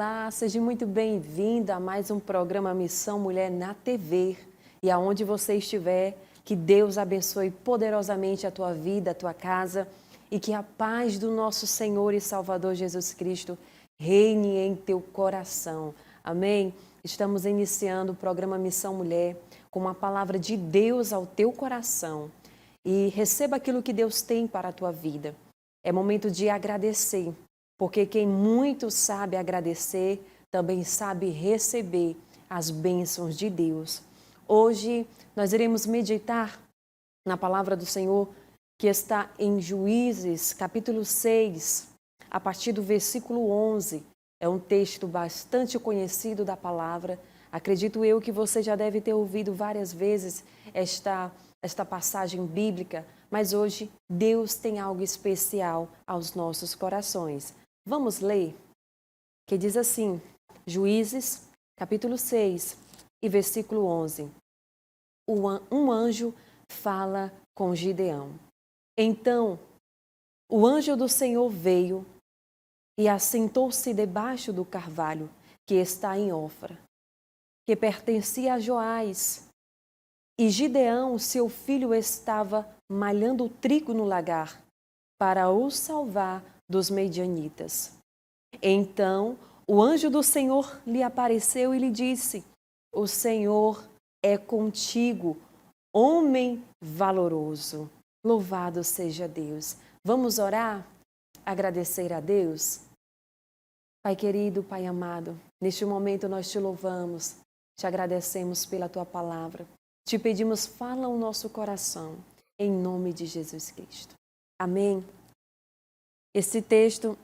Olá, seja muito bem-vinda a mais um programa Missão Mulher na TV. E aonde você estiver, que Deus abençoe poderosamente a tua vida, a tua casa e que a paz do nosso Senhor e Salvador Jesus Cristo reine em teu coração. Amém? Estamos iniciando o programa Missão Mulher com uma palavra de Deus ao teu coração. E receba aquilo que Deus tem para a tua vida. É momento de agradecer. Porque quem muito sabe agradecer, também sabe receber as bênçãos de Deus. Hoje nós iremos meditar na palavra do Senhor que está em Juízes, capítulo 6, a partir do versículo 11. É um texto bastante conhecido da palavra. Acredito eu que você já deve ter ouvido várias vezes esta passagem bíblica, mas hoje Deus tem algo especial aos nossos corações. Vamos ler, que diz assim, Juízes, capítulo 6 e versículo 11. Um anjo fala com Gideão. Então, o anjo do Senhor veio e assentou-se debaixo do carvalho que está em Ofra, que pertencia a Joás. E Gideão, seu filho, estava malhando o trigo no lagar para o salvar dos medianitas. Então, o anjo do Senhor lhe apareceu e lhe disse: O Senhor é contigo, homem valoroso. Louvado seja Deus. Vamos orar? Agradecer a Deus? Pai querido, Pai amado, neste momento nós te louvamos, te agradecemos pela tua palavra. Te pedimos, fala o nosso coração, em nome de Jesus Cristo. Amém. Esse texto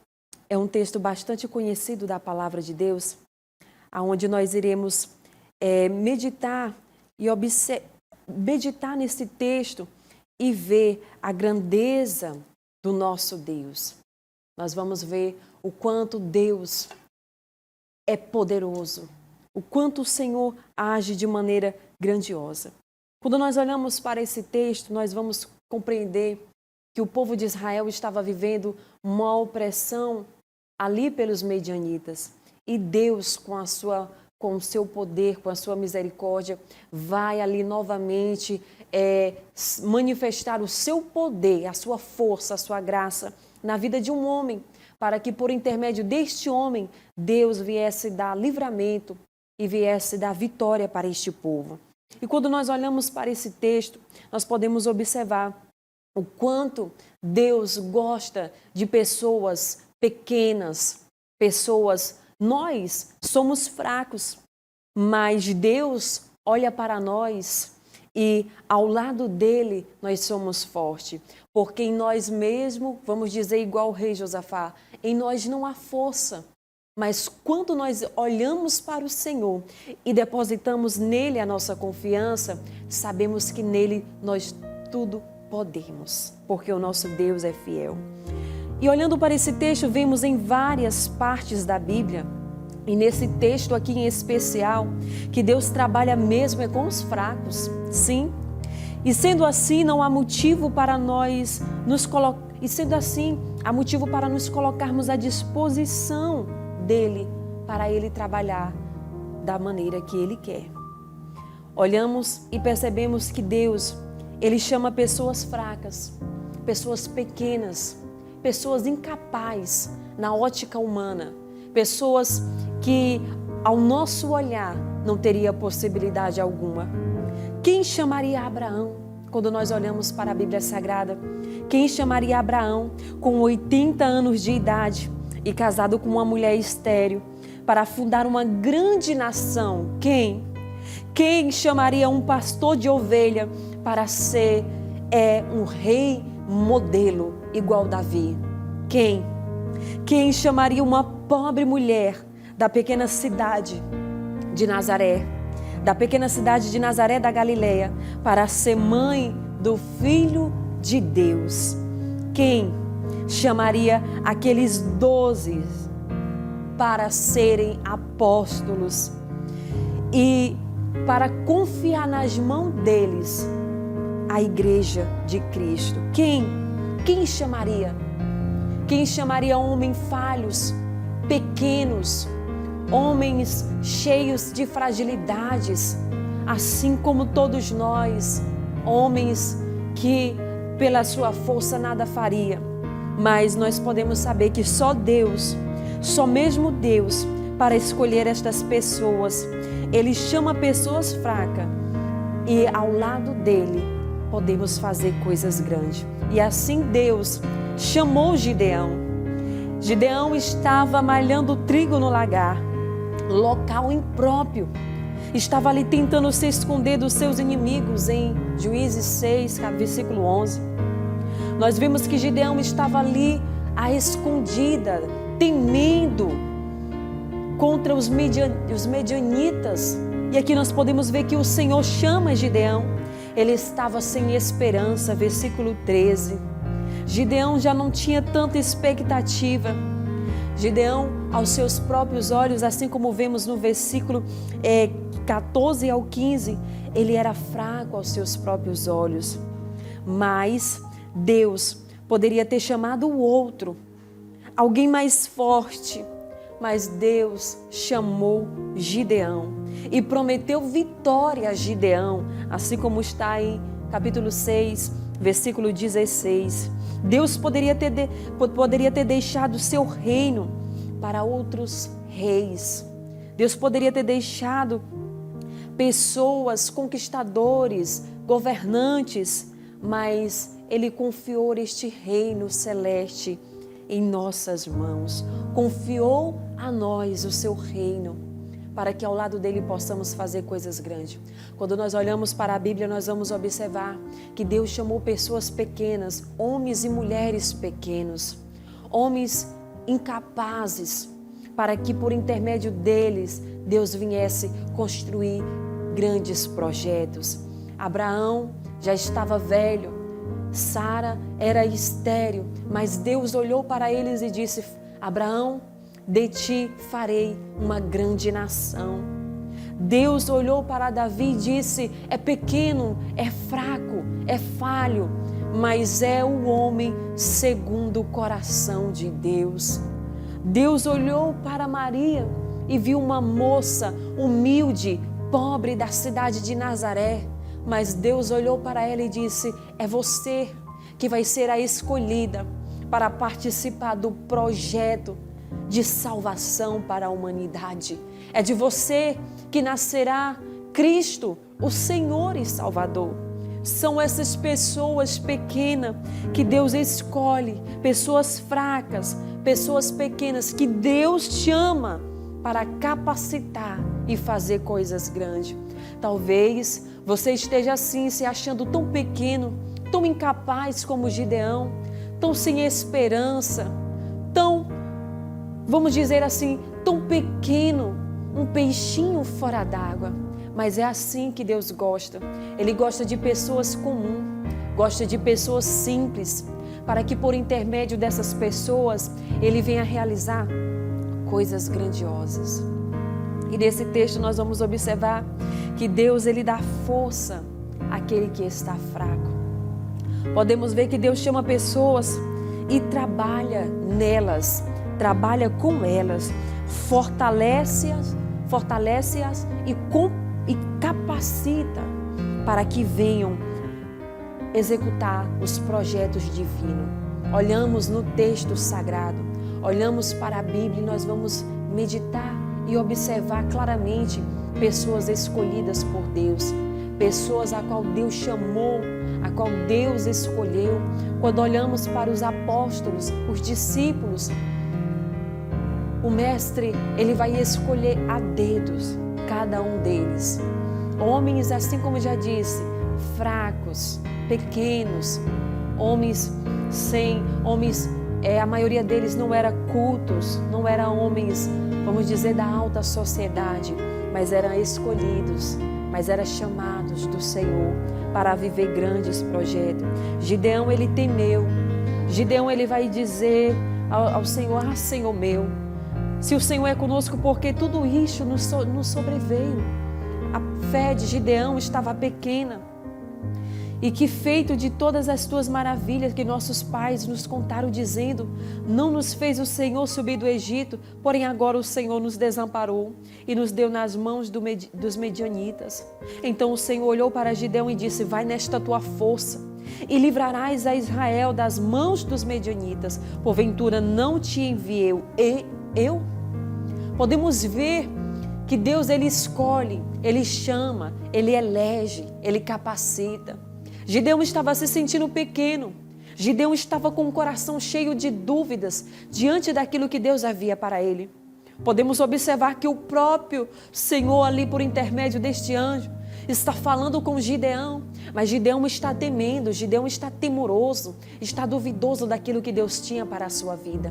é um texto bastante conhecido da palavra de Deus, onde nós iremos meditar nesse texto e ver a grandeza do nosso Deus. Nós vamos ver o quanto Deus é poderoso, o quanto o Senhor age de maneira grandiosa. Quando nós olhamos para esse texto, nós vamos compreender que o povo de Israel estava vivendo uma opressão ali pelos medianitas. E Deus, com o seu poder, com a sua misericórdia, vai ali novamente manifestar o seu poder, a sua força, a sua graça na vida de um homem, para que por intermédio deste homem, Deus viesse dar livramento e viesse dar vitória para este povo. E quando nós olhamos para esse texto, nós podemos observar o quanto Deus gosta de pessoas pequenas, nós somos fracos, mas Deus olha para nós e ao lado dele nós somos fortes, porque em nós mesmos, vamos dizer igual o rei Josafá, em nós não há força, mas quando nós olhamos para o Senhor e depositamos nele a nossa confiança, sabemos que nele nós tudo podemos, porque o nosso Deus é fiel. E olhando para esse texto, vemos em várias partes da Bíblia, e nesse texto aqui em especial, que Deus trabalha mesmo com os fracos, sim. E sendo assim, não há motivo para nós há motivo para nos colocarmos à disposição dele, para ele trabalhar da maneira que ele quer. Olhamos e percebemos que Deus, ele chama pessoas fracas, pessoas pequenas, pessoas incapazes na ótica humana, pessoas que ao nosso olhar não teria possibilidade alguma. Quem chamaria Abraão, quando nós olhamos para a Bíblia Sagrada? Quem chamaria Abraão com 80 anos de idade e casado com uma mulher estéril para fundar uma grande nação? Quem? Quem chamaria um pastor de ovelha para ser um rei modelo igual Davi? Quem? Quem chamaria uma pobre mulher da pequena cidade de Nazaré, da Galileia, para ser mãe do Filho de Deus? Quem chamaria aqueles 12 para serem apóstolos e para confiar nas mãos deles a igreja de Cristo? Quem chamaria? Quem chamaria homens falhos, pequenos, homens cheios de fragilidades, assim como todos nós, homens que pela sua força nada faria. Mas nós podemos saber que só Deus, só mesmo Deus, para escolher estas pessoas, Ele chama pessoas fracas e ao lado dele podemos fazer coisas grandes. E assim Deus chamou Gideão. Gideão estava malhando trigo no lagar, local impróprio. Estava ali tentando se esconder dos seus inimigos em Juízes 6, versículo 11. Nós vimos que Gideão estava ali à escondida, temendo contra os medianitas. E aqui nós podemos ver que o Senhor chama Gideão. Ele estava sem esperança, versículo 13. Gideão já não tinha tanta expectativa. Gideão, aos seus próprios olhos, assim como vemos no versículo 14 ao 15, ele era fraco aos seus próprios olhos. Mas Deus poderia ter chamado o outro, alguém mais forte. Mas Deus chamou Gideão e prometeu vitória a Gideão, assim como está em capítulo 6, versículo 16. Deus poderia ter deixado o seu reino para outros reis. Deus poderia ter deixado pessoas, conquistadores, governantes, mas Ele confiou este reino celeste em nossas mãos. Confiou a nós o seu reino, para que ao lado dele possamos fazer coisas grandes. Quando nós olhamos para a Bíblia, nós vamos observar que Deus chamou pessoas pequenas, homens e mulheres pequenos, homens incapazes, para que por intermédio deles, Deus viesse construir grandes projetos. Abraão já estava velho, Sara era estéril, mas Deus olhou para eles e disse: Abraão, de ti farei uma grande nação. Deus olhou para Davi e disse: é pequeno, é fraco, é falho, mas é o homem segundo o coração de Deus. Deus olhou para Maria e viu uma moça humilde, pobre da cidade de Nazaré, mas Deus olhou para ela e disse: é você que vai ser a escolhida para participar do projeto de salvação para a humanidade. É de você que nascerá Cristo, o Senhor e Salvador. São essas pessoas pequenas que Deus escolhe, pessoas fracas, pessoas pequenas que Deus chama para capacitar e fazer coisas grandes. Talvez você esteja assim, se achando tão pequeno, tão incapaz como Gideão, tão sem esperança, tão, vamos dizer assim, tão pequeno, um peixinho fora d'água. Mas é assim que Deus gosta. Ele gosta de pessoas comuns, gosta de pessoas simples, para que por intermédio dessas pessoas, Ele venha realizar coisas grandiosas. E nesse texto nós vamos observar que Deus, Ele dá força àquele que está fraco. Podemos ver que Deus chama pessoas e trabalha nelas, trabalha com elas, fortalece-as e capacita para que venham executar os projetos divinos. Olhamos no texto sagrado, olhamos para a Bíblia e nós vamos meditar e observar claramente pessoas escolhidas por Deus, pessoas a qual Deus chamou, a qual Deus escolheu. Quando olhamos para os apóstolos, os discípulos, o mestre, ele vai escolher a dedos cada um deles. Homens, assim como já disse, fracos, pequenos, a maioria deles não era cultos, não eram homens, vamos dizer, da alta sociedade, mas eram escolhidos, mas eram chamados do Senhor para viver grandes projetos. Gideão, ele temeu. Gideão, ele vai dizer ao Senhor: ah, Senhor meu, se o Senhor é conosco, porque tudo isso nos sobreveio. A fé de Gideão estava pequena. E que feito de todas as tuas maravilhas que nossos pais nos contaram dizendo, não nos fez o Senhor subir do Egito, porém agora o Senhor nos desamparou e nos deu nas mãos dos medianitas. Então o Senhor olhou para Gideão e disse, vai nesta tua força e livrarás a Israel das mãos dos medianitas. Porventura não te enviei eu? Podemos ver que Deus, Ele escolhe, Ele chama, Ele elege, Ele capacita. Gideão estava se sentindo pequeno. Gideão estava com o coração cheio de dúvidas diante daquilo que Deus havia para ele. Podemos observar que o próprio Senhor ali por intermédio deste anjo está falando com Gideão, mas Gideão está temendo, Gideão está temoroso, está duvidoso daquilo que Deus tinha para a sua vida.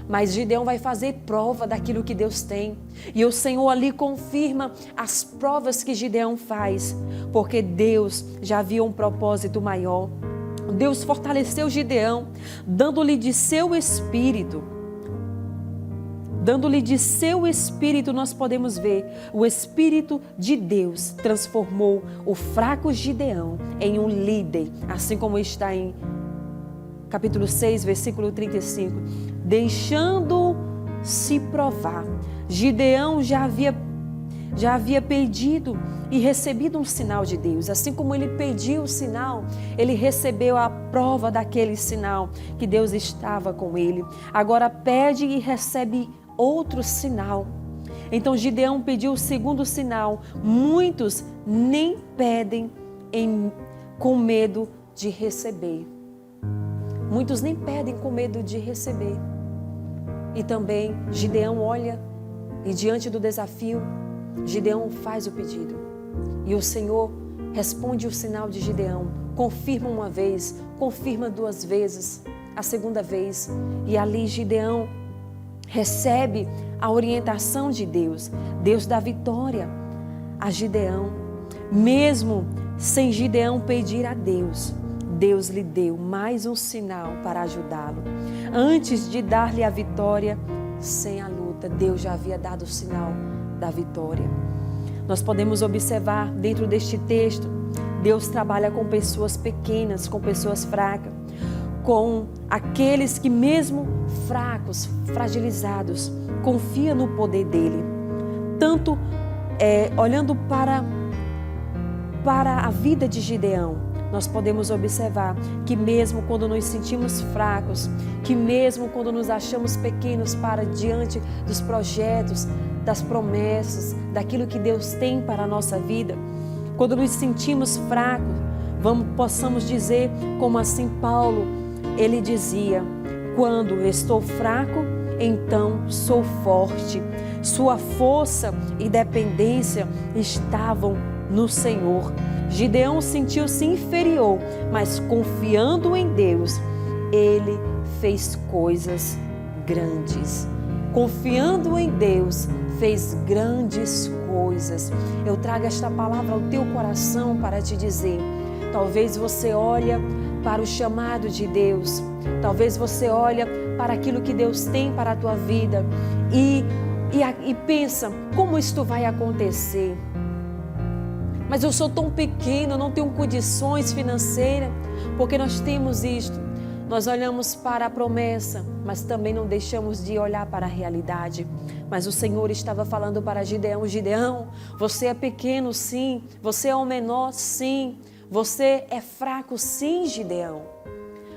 Mas Gideão vai fazer prova daquilo que Deus tem. E o Senhor ali confirma as provas que Gideão faz, porque Deus já havia um propósito maior. Deus fortaleceu Gideão, dando-lhe de seu espírito. Dando-lhe de seu espírito, nós podemos ver, o Espírito de Deus transformou o fraco Gideão em um líder, assim como está em capítulo 6, versículo 35, deixando-se provar. Gideão já havia pedido e recebido um sinal de Deus. Assim como ele pediu o sinal, ele recebeu a prova daquele sinal, que Deus estava com ele. Agora pede e recebe outro sinal. Então Gideão pediu o segundo sinal. Muitos nem pedem com medo de receber. Muitos nem pedem com medo de receber. E também Gideão olha e diante do desafio, Gideão faz o pedido. E o Senhor responde o sinal de Gideão. Confirma uma vez, confirma duas vezes, a segunda vez. E ali Gideão recebe a orientação de Deus. Deus dá vitória a Gideão. Mesmo sem Gideão pedir a Deus, Deus lhe deu mais um sinal para ajudá-lo. Antes de dar-lhe a vitória, sem a luta, Deus já havia dado o sinal da vitória. Nós podemos observar dentro deste texto, Deus trabalha com pessoas pequenas, com pessoas fracas, com aqueles que mesmo fracos, fragilizados, confiam no poder dele. Tanto olhando para a vida de Gideão, nós podemos observar que mesmo quando nos sentimos fracos, que mesmo quando nos achamos pequenos para diante dos projetos, das promessas, daquilo que Deus tem para a nossa vida, quando nos sentimos fracos, possamos dizer, como assim Paulo, ele dizia, quando estou fraco, então sou forte. Sua força e dependência estavam no Senhor. Gideão sentiu-se inferior, mas confiando em Deus, ele fez coisas grandes. Confiando em Deus, fez grandes coisas. Eu trago esta palavra ao teu coração para te dizer, talvez você olhe para o chamado de Deus, talvez você olhe para aquilo que Deus tem para a tua vida e pensa, como isto vai acontecer? Mas eu sou tão pequeno, não tenho condições financeiras, porque nós temos isto. Nós olhamos para a promessa, mas também não deixamos de olhar para a realidade. Mas o Senhor estava falando para Gideão, Gideão, você é pequeno sim, você é o menor sim, você é fraco sim, Gideão.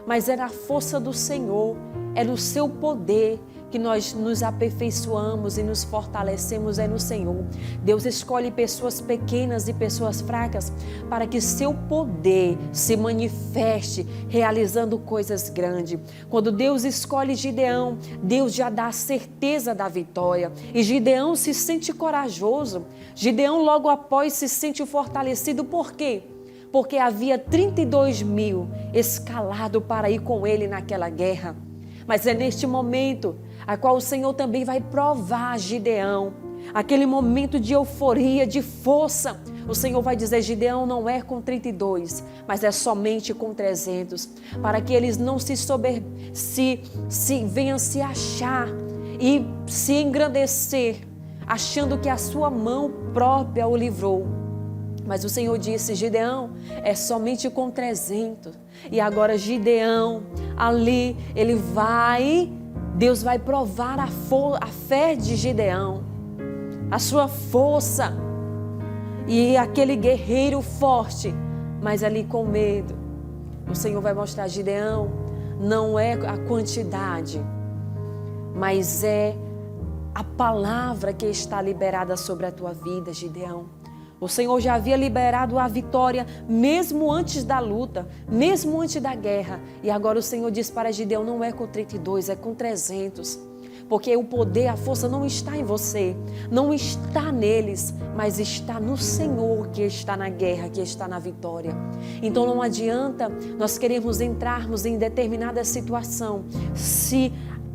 Mas é na força do Senhor, é no seu poder que nós nos aperfeiçoamos e nos fortalecemos, é no Senhor. Deus escolhe pessoas pequenas e pessoas fracas para que seu poder se manifeste realizando coisas grandes. Quando Deus escolhe Gideão, Deus já dá a certeza da vitória. E Gideão se sente corajoso. Gideão logo após se sente fortalecido. Por quê? Porque havia 32.000 escalado para ir com ele naquela guerra. Mas é neste momento a qual o Senhor também vai provar Gideão. Aquele momento de euforia, de força. O Senhor vai dizer, Gideão não é com 32, mas é somente com 300. Para que eles não venham se achar e se engrandecer, achando que a sua mão própria o livrou. Mas o Senhor disse: Gideão, é somente com 300. E agora Gideão, ali, Deus vai provar a fé de Gideão, a sua força. E aquele guerreiro forte, mas ali com medo. O Senhor vai mostrar: Gideão, não é a quantidade, mas é a palavra que está liberada sobre a tua vida, Gideão. O Senhor já havia liberado a vitória mesmo antes da luta, mesmo antes da guerra. E agora o Senhor diz para Gideão: não é com 32, é com 300. Porque o poder, a força não está em você, não está neles, mas está no Senhor, que está na guerra, que está na vitória. Então não adianta nós queremos entrarmos em determinada situação se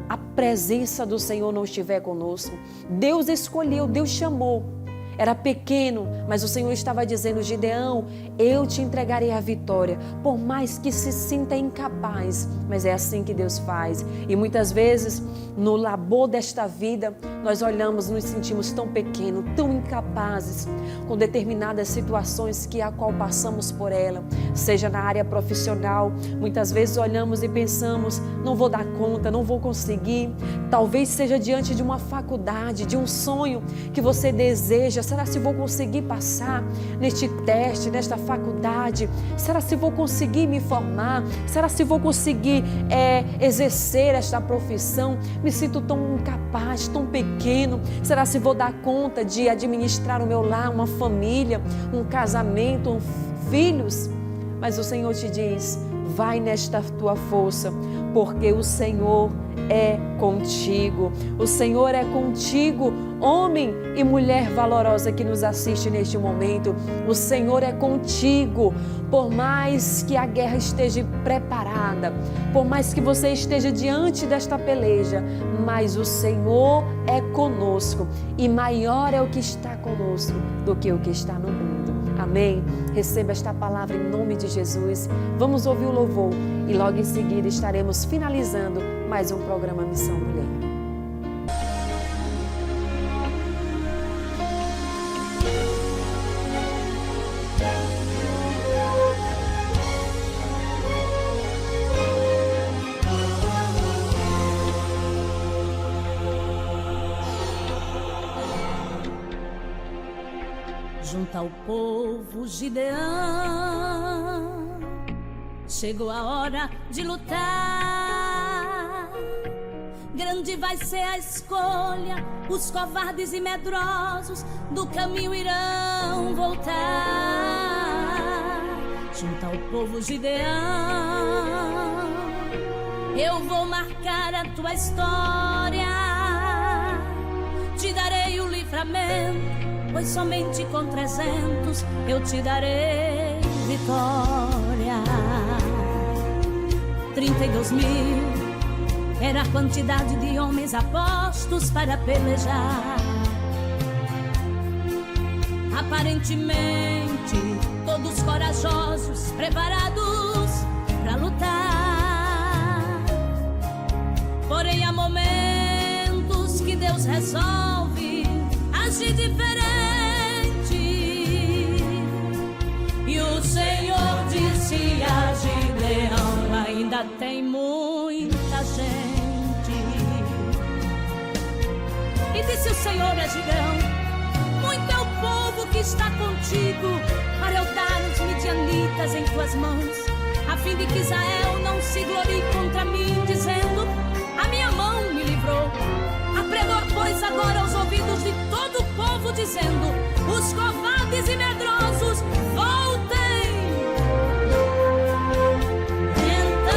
a presença do Senhor não estiver conosco. Deus escolheu, Deus chamou. Era pequeno, mas o Senhor estava dizendo: Gideão, eu te entregarei a vitória, por mais que se sinta incapaz. Mas é assim que Deus faz. E muitas vezes, no labor desta vida, nós olhamos e nos sentimos tão pequenos, tão incapazes, com determinadas situações a qual passamos por ela. Seja na área profissional, muitas vezes olhamos e pensamos: não vou dar conta, não vou conseguir. Talvez seja diante de uma faculdade, de um sonho que você deseja. Será se vou conseguir passar neste teste, nesta faculdade? Será se vou conseguir me formar? Será se vou conseguir exercer esta profissão? Me sinto tão incapaz, tão pequeno. Será se vou dar conta de administrar o meu lar, uma família, um casamento, filhos? Mas o Senhor te diz: vai nesta tua força, porque o Senhor é contigo. O Senhor é contigo, homem e mulher valorosa que nos assiste neste momento. O Senhor é contigo. Por mais que a guerra esteja preparada, por mais que você esteja diante desta peleja, mas o Senhor é conosco. E maior é o que está conosco do que o que está no mundo. Amém? Receba esta palavra em nome de Jesus. Vamos ouvir o louvor e logo em seguida estaremos finalizando mais um programa Missão Mulher. Junto ao povo Gideão, chegou a hora de lutar. Grande vai ser a escolha, os covardes e medrosos do caminho irão voltar. Junto ao povo Gideão, eu vou marcar a tua história. Te darei o livramento, pois somente com 300 eu te darei vitória. 32.000 era a quantidade de homens apostos para pelejar. Aparentemente todos corajosos, preparados para lutar. Porém há momentos que Deus resolve agir diferente. E o Senhor disse a Gideão: ainda tem muita gente. E disse o Senhor a Gideão: muito é o povo que está contigo, para eu dar os midianitas em tuas mãos, a fim de que Israel não se glorie contra mim, dizendo: a minha mão me livrou. Apregou, pois, agora aos ouvidos de todo o povo, dizendo: os covardes e medrosos voltem. Então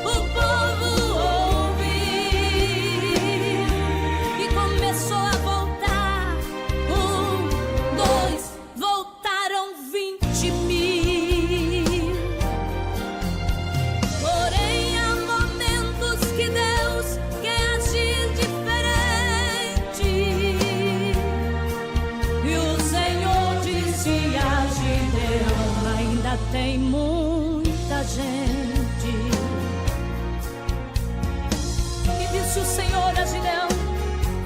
o povo ouviu e começou a voltar. 1, 2, voltaram 20.000. Porém há momentos que Deus quer agir diferente. E o Senhor disse a Gideão: ainda tem muita gente. E disse o Senhor a Gideão: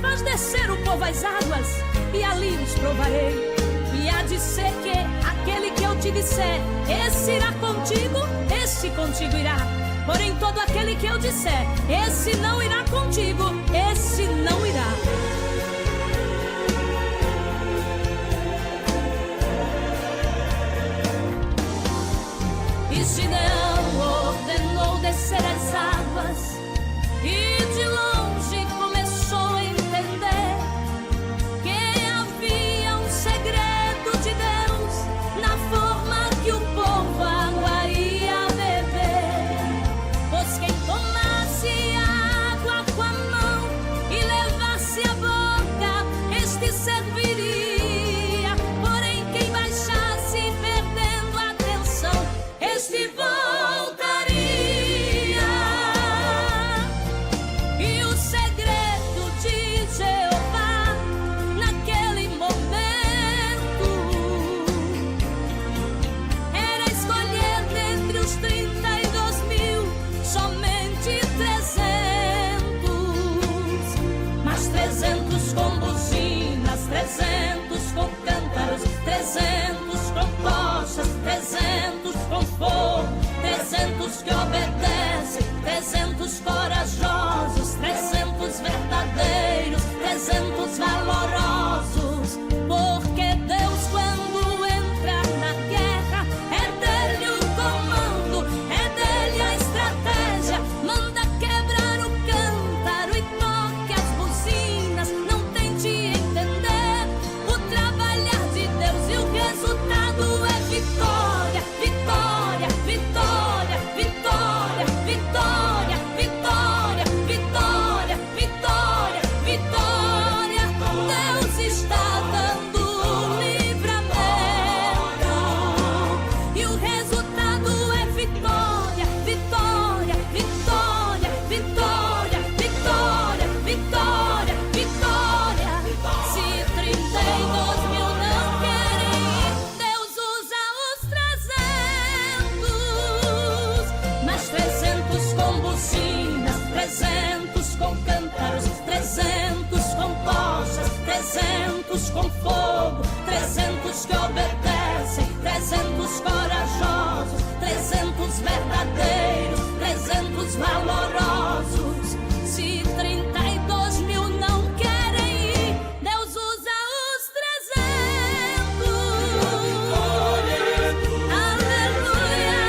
faz descer o povo às águas, e ali os provarei. E há de ser que aquele que eu te disser, esse irá contigo, esse contigo irá. Porém todo aquele que eu disser, esse não irá contigo, esse não irá. E Gideão ordenou descer as águas, e de longe começou a entender que havia um segredo de Deus na forma que o povo água ia beber. Pois quem tomasse a água com a mão e levasse a boca, este serviria. Porém quem baixasse perdendo a atenção, este voltaria. E o segredo de Jeová naquele momento era escolher dentre os 32.000 somente 300. Mas 300 com buzinas, 300 com cântaros, 300 com tochas, 300 com fogo, 300 que obedecem, 300 corajosos, 300 verdadeiros, 300 valorosos. Porque Deus, quando entra na guerra, é dele o comando, é dele a estratégia. Manda quebrar o cântaro e toque as buzinas. Não tente entender o trabalhar de Deus, e o resultado é vitória, vitória, vitória, vitória, vitória, vitória, vitória, vitória, vitória. Deus está dando livramento, e o resultado é vitória, vitória, vitória, vitória, vitória, vitória, vitória. Se 32.000 não querem ir, Deus usa os 300. Mas 300 com buzinas, 300 com cântaros, 300 com tochas, 300 com fogo, 300 que obedecem, 300 corajosos, 300 verdadeiros, 300 valorosos. Se 32.000 não querem ir, Deus usa os 300. Aleluia,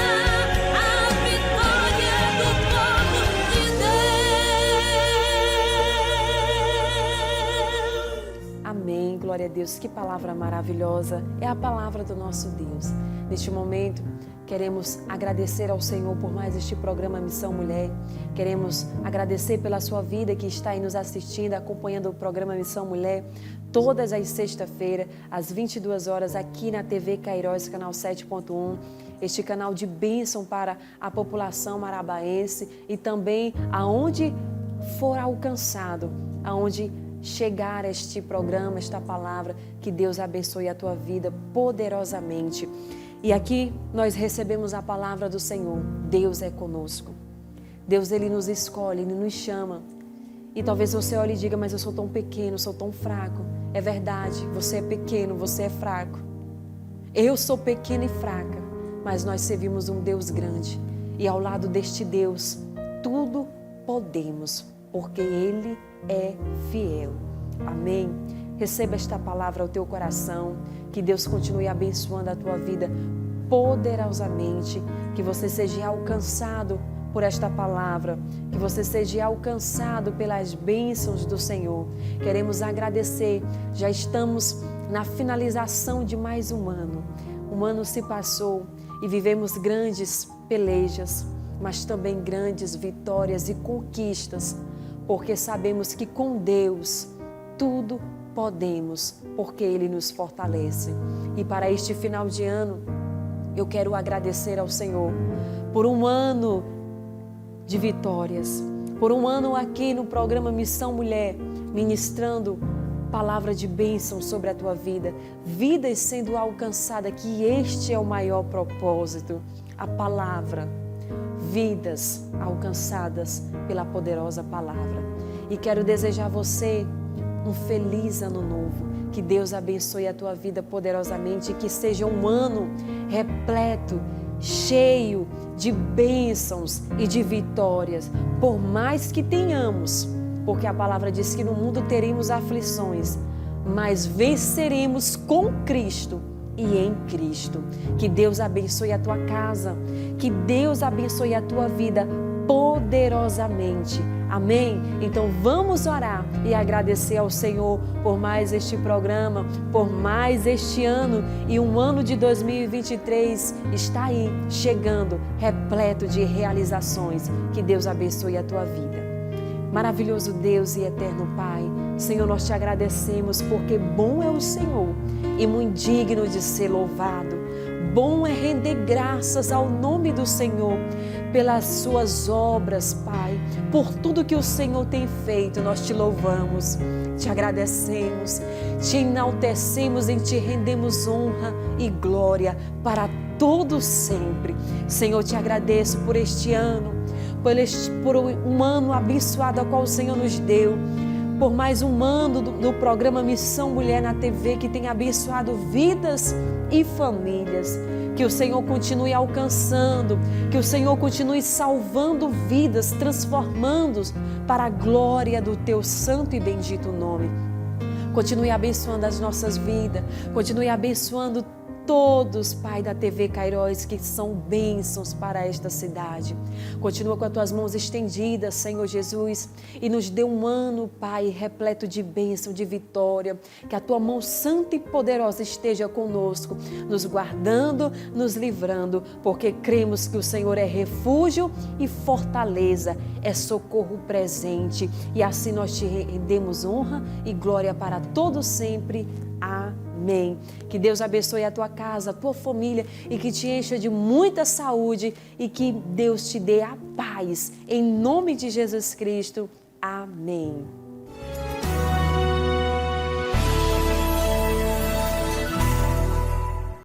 a vitória do povo de Deus. Amém, glória a Deus, que palavra maravilhosa, é a palavra do nosso Deus. Neste momento, queremos agradecer ao Senhor por mais este programa Missão Mulher, queremos agradecer pela sua vida que está aí nos assistindo, acompanhando o programa Missão Mulher, todas as sextas-feiras, às 22 horas, aqui na TV Cairós, canal 7.1, este canal de bênção para a população marabaense e também aonde for alcançado, aonde chegar este programa, esta palavra, que Deus abençoe a tua vida poderosamente. E aqui nós recebemos a palavra do Senhor. Deus é conosco. Deus, Ele nos escolhe, Ele nos chama. E talvez você olhe e diga, mas eu sou tão pequeno, sou tão fraco. É verdade, você é pequeno, você é fraco. Eu sou pequena e fraca, mas nós servimos um Deus grande. E ao lado deste Deus, tudo podemos, porque Ele é fiel. Amém? Receba esta palavra ao teu coração, que Deus continue abençoando a tua vida poderosamente, que você seja alcançado por esta palavra, que você seja alcançado pelas bênçãos do Senhor. Queremos agradecer, já estamos na finalização de mais um ano. Um ano se passou e vivemos grandes pelejas, mas também grandes vitórias e conquistas, porque sabemos que com Deus tudo podemos, porque Ele nos fortalece. E para este final de ano, eu quero agradecer ao Senhor por um ano de vitórias, por um ano aqui no programa Missão Mulher, ministrando palavra de bênção sobre a tua vida, vidas sendo alcançadas, que este é o maior propósito, a palavra, vidas alcançadas pela poderosa palavra. E quero desejar a você um feliz ano novo, Que Deus abençoe a tua vida poderosamente e que seja um ano repleto, cheio de bênçãos e de vitórias, por mais que tenhamos, porque a palavra diz que no mundo teremos aflições, mas venceremos com Cristo e em Cristo. Que Deus abençoe a tua casa, que Deus abençoe a tua vida poderosamente. Amém? Então vamos orar e agradecer ao Senhor por mais este programa, por mais este ano, e um ano de 2023 está aí, chegando, repleto de realizações. Que Deus abençoe a tua vida. Maravilhoso Deus e eterno Pai, Senhor, nós te agradecemos porque bom é o Senhor e muito digno de ser louvado. Bom é render graças ao nome do Senhor pelas suas obras, Pai, por tudo que o Senhor tem feito. Nós te louvamos, te agradecemos, te enaltecemos e te rendemos honra e glória para todo sempre. Senhor, te agradeço por este ano, por um ano abençoado ao qual o Senhor nos deu, por mais um ano do programa Missão Mulher na TV, que tem abençoado vidas e famílias. Que o Senhor continue alcançando, que o Senhor continue salvando vidas, transformando para a glória do teu santo e bendito nome. Continue abençoando as nossas vidas, continue abençoando todos, Pai, da TV Kairos, que são bênçãos para esta cidade. Continua com as tuas mãos estendidas, Senhor Jesus, e nos dê um ano, Pai, repleto de bênção, de vitória. Que a tua mão santa e poderosa esteja conosco, nos guardando, nos livrando, porque cremos que o Senhor é refúgio e fortaleza, é socorro presente. E assim nós te rendemos honra e glória para todo sempre. Amém. Que Deus abençoe a tua casa, a tua família e que te encha de muita saúde e que Deus te dê a paz. Em nome de Jesus Cristo. Amém.